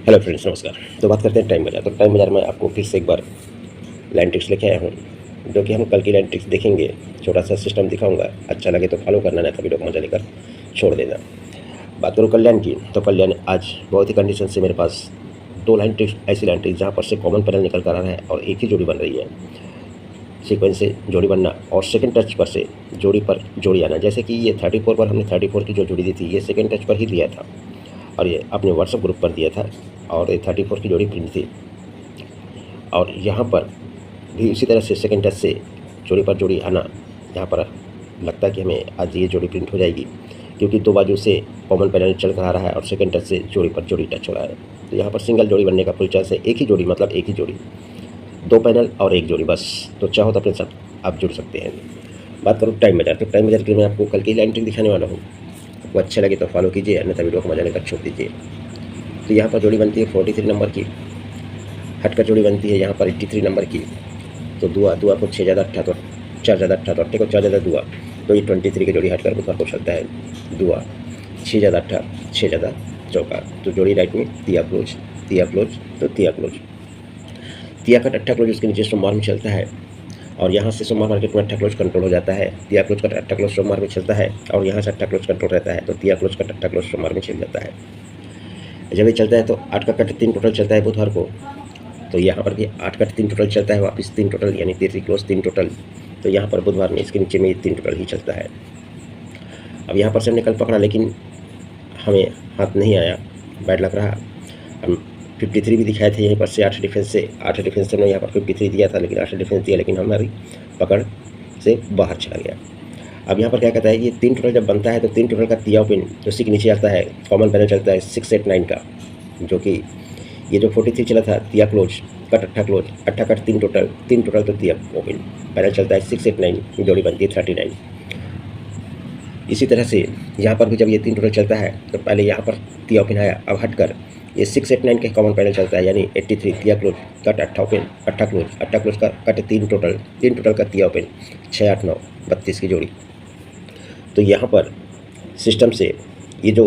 Hello friends, नमस्कार। तो बात करते हैं टाइम बाजार। तो टाइम बाजार में आपको फिर से एक बार लाइन ट्रिक्स लेके आया हूँ, जो कि हम कल की लाइन ट्रिक्स देखेंगे। छोटा सा सिस्टम दिखाऊंगा, अच्छा लगे तो फॉलो करना, नहीं तो वीडियो को मजा लेकर छोड़ देना। बात करूँ कल्याण की, तो कल्याण आज बहुत ही कंडीशन से मेरे पास दो लाइन ट्रिक्स, ऐसी लाइन ट्रिक्स जहाँ पर से कॉमन पैनल निकल कर आ रहा है और एक ही जोड़ी बन रही है। सीक्वेंस से जोड़ी बनना और सेकंड टच पर से जोड़ी पर जोड़ी आना। जैसे कि ये 34 पर हमने 34 की जो जोड़ी दी थी, ये सेकंड टच पर ही दिया था और ये अपने व्हाट्सएप ग्रुप पर दिया था और ये 34 की जोड़ी प्रिंट थी। और यहाँ पर भी इसी तरह से सेकंड टच से जोड़ी पर जोड़ी आना। यहाँ पर लगता है कि हमें आज ये जोड़ी प्रिंट हो जाएगी, क्योंकि दो बाजू से कॉमन पैनल चल कर आ रहा है और सेकंड टच से जोड़ी पर जोड़ी टच हो रहा है। तो यहाँ पर सिंगल जोड़ी बनने का फुल चांस है। एक ही जोड़ी मतलब एक ही जोड़ी, दो पैनल और एक जोड़ी बस। तो चाहो तो अपने साथ आप जुड़ सकते हैं। बात करूँ टाइम मेजर, तो टाइम मेजर के लिए मैं आपको कल की लाइन ट्रिक दिखाने वाला हूँ। आपको अच्छा लगे तो फॉलो कीजिए, अन्यथा वीडियो को मजा लेकर छोड़ दीजिए। तो यहाँ पर जोड़ी बनती है 43 नंबर की, हटकर जोड़ी बनती है यहाँ पर 83 नंबर की। तो दुआ को 6 ज़्यादा 8 तो 4 ज़्यादा 8 तो 8 को 4 ज़्यादा दुआ, तो ये 23 की जोड़ी हटकर बुधवार को चलता है दुआ। 6 ज़्यादा 8 6 ज़्यादा चौका, तो जोड़ी राइट में तिया क्लोज तो तिया क्लोज। तिया कट अट्ठा क्लोज उसके नीचे सोमवार में चलता है और यहाँ से सोमवार मार्केट में अट्ठा क्लोज कंट्रोल हो जाता है। तिया क्लोज कट अट्ठा क्लोज सोमवार में चलता है और यहाँ से अट्ठा क्लोज कंट्रोल रहता है, तो तिया क्लोज कट अट्ठा क्लोज सोमवार में चल जाता है। जब ये चलता है तो 8 का कट 3 टोटल चलता है बुधवार को, तो यहाँ पर भी 8 कट 3 टोटल चलता है, वापस 3 टोटल यानी 3 क्लोज 3 टोटल। तो यहाँ पर बुधवार में इसके नीचे में 3 टोटल ही चलता है। अब यहाँ पर से हमने कल पकड़ा, लेकिन हमें हाथ नहीं आया, बैड लग रहा। हम 53 भी दिखाए थे यहीं पर से 8 डिफेंस से हमने यहाँ पर 53 दिया था, लेकिन 8 डिफेंस दिया, लेकिन हमारी पकड़ से बाहर चला गया। अब यहाँ पर क्या कहता है, ये 3 टोटल जब बनता है तो 3 टोटल का तिया ओपन जो सी के नीचे आता है, कॉमन पैनल चलता है 6 8 9 का, जो कि ये जो 43 चला था तिया क्लोज कट अट्ठा क्लोज, अट्ठा कट 3 टोटल तो तिया ओपन पैनल चलता है 6 8 9, जोड़ी बनती है 39। इसी तरह से यहाँ पर भी जब ये 3 टोटल चलता है तो पहले यहाँ पर तिया ओपन आया, अब हटकर ये 6 8 9 के कॉमन पैनल चलता है, यानी 83 तिया क्लोज कट अट्ठा ओपन अट्ठा क्लोज का कट 3 टोटल का तिया ओपन 6 8 9 32 की जोड़ी। तो यहाँ पर सिस्टम से ये जो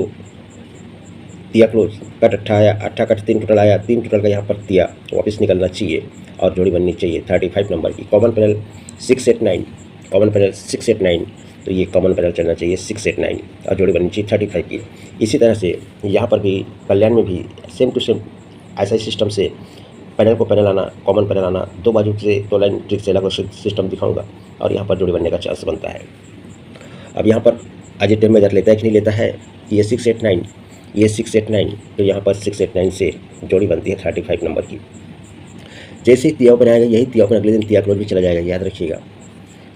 तिया क्लोज कट अट्ठा आया, अट्ठा कट 3 टोटल आया, 3 टोटल का यहाँ पर तिया वापस निकलना चाहिए और जोड़ी बननी चाहिए 35 नंबर की। कॉमन पैनल 6 8 9, कॉमन पैनल 6 8 9, तो ये कॉमन पैनल चलना चाहिए 6 8 9 और जोड़ी बननी चाहिए 35 की। इसी तरह से यहाँ पर भी कल्याण में भी सेम टू सेम ऐसा ही सिस्टम से पैनल को पैनल आना, कॉमन पैनल आना, दो बाजू से दो लाइन ट्रिक से अलग सिस्टम दिखाऊंगा और यहाँ पर जोड़ी बनने का चांस बनता है। अब यहाँ पर आज टाइम मेजर लेता है कि नहीं लेता है, ये 6 8 9, ये 6 8 9, तो यहाँ पर 6 8 9 से जोड़ी बनती है 35 नंबर की। जैसे ही तिया ओपन आएगा, यही तिया ओपन अगले दिन तिया क्लोज भी चला जाएगा, याद रखिएगा।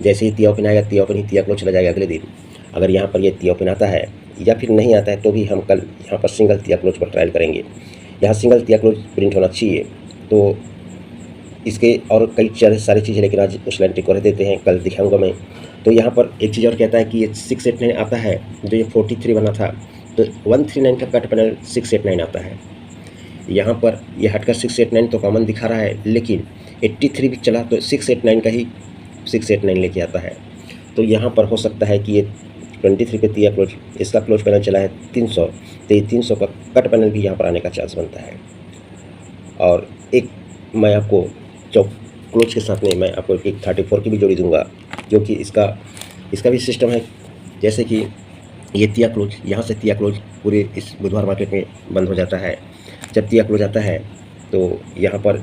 जैसे ही तिया ओपन आएगा, तिया ओपन ही तिया क्लोज चला जाएगा अगले दिन। अगर यहाँ पर ये तिया ओपन आता है या फिर नहीं आता है, तो भी हम कल यहाँ पर सिंगल तिया क्लोज पर ट्रायल करेंगे। यहाँ सिंगल तिया क्लोज प्रिंट होना चाहिए। तो इसके और कई सारी चीज़ें, लेकिन आज उस लाइन ट्रिक को रह देते हैं, कल दिखाऊंगा मैं। तो यहाँ पर एक चीज़ और कहता है कि ये 6 8 9 आता है, जो ये 43 बना था, तो 139 का कट पैनल 6 8 9 आता है। यहाँ पर ये हटकर 6 8 9 तो कॉमन दिखा रहा है, लेकिन 83 भी चला तो 6 8 9 का ही 6 8 9 लेके आता है। तो यहाँ पर हो सकता है कि ये 23 पे तिया क्लोज, इसका क्लोज पैनल चला है 300, तो ये 300 का कट पैनल भी यहाँ पर आने का चांस बनता है। और एक मैं आपको चौक क्लोज के साथ में मैं आपको एक 34 की भी जोड़ी दूंगा, जो कि इसका भी सिस्टम है। जैसे कि ये तिया क्लोज, यहाँ से तिया क्लोज पूरे इस बुधवार मार्केट में बंद हो जाता है। जब तिया क्लोज आता है तो यहाँ पर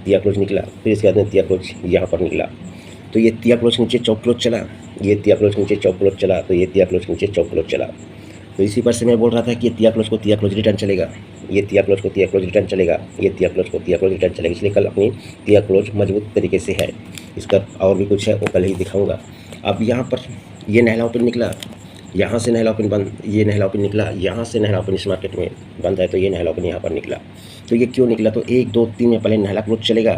तिया क्लोज निकला, फिर इसके बाद में तिया क्लोज यहाँ पर निकला, तो ये तिया क्लोज नीचे चौक क्लोज चला, ये तिया क्लोज नीचे चौक क्लोज चला, तो ये तिया क्लोज नीचे चौक क्लोज चला। तो इसी पर से मैं बोल रहा था कि ये तिया क्लोज को तिया क्लोज रिटर्न चलेगा, ये तिया क्लोज को तिया क्लोज रिटर्न चलेगा, ये तिया क्लोज को तिया क्लोज रिटर्न चलेगा। इसलिए कल अपनी तिया क्लोज मजबूत तरीके से है। इसका और भी कुछ है वो कल ही दिखाऊंगा। अब यहाँ पर ये नहला ओपन निकला, यहाँ से नहला ओपन बंद, ये नहला ओपन निकला, यहाँ से नहला ओपन इस मार्केट में बंद है, तो ये नहला ओपन यहाँ पर निकला। तो ये क्यों निकला, तो 1 2 3 में पहले नहला क्लोज चलेगा,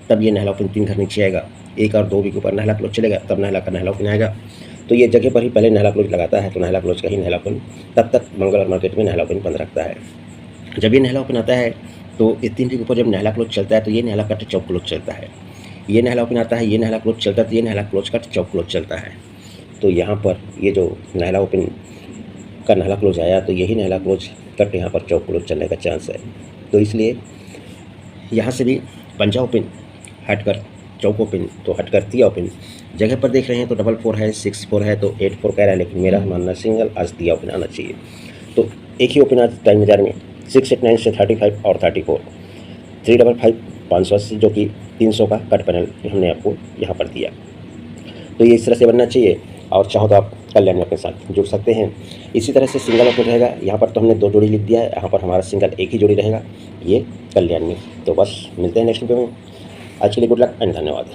तब ये नहला ओपन 3 घर नीचे आएगा, 1 और 2 के ऊपर नहला क्लोज चलेगा, तब नहला का नहला ओपन आएगा। तो ये जगह पर ही पहले नहला क्लोज लगाता है, तो नहला क्लोज का ही नहला ओपन तब तक मंगलवार मार्केट में नहला ओपन बंद रखता है। जब ये नहला ओपन आता है तो ये 3 के ऊपर जब नहला क्लोज चलता है, तो ये नहला कट चौक क्लोज चलता है। ये नहला ओपन आता है, ये नहला क्लोज चलता है, तो ये नहला क्लोज कट चौक क्लोज चलता है। तो यहाँ पर ये जो नहला ओपन का नहला क्लोज आया, तो यही नहला क्लोज कट यहाँ पर चौक क्लोज चलने का चांस है। तो इसलिए यहाँ से भी पंजा ओपन हटकर चौको पिन तो हटकर तिया ओपन जगह पर देख रहे हैं तो 4-4 है, 6-4 है तो 8-4 कह रहा है, लेकिन मेरा मानना सिंगल आज तिया ओपन आना चाहिए। तो एक ही ओपन आज टाइम बाजार में 689 से 35 और 34 355 580 जो कि 300 का कट पैनल हमने आपको यहाँ पर दिया। तो ये इस तरह से बनना चाहिए और चाहो तो आप कल्याण में अपने साथ जुड़ सकते हैं। इसी तरह से सिंगल ओपन रहेगा, यहाँ पर तो हमने 2 जोड़ी लिख दिया है, यहाँ पर हमारा सिंगल एक ही जोड़ी रहेगा, ये कल्याण में। तो बस मिलते हैं नेक्स्ट वीडियो में। आज के लिए गुड लक एंड धन्यवाद।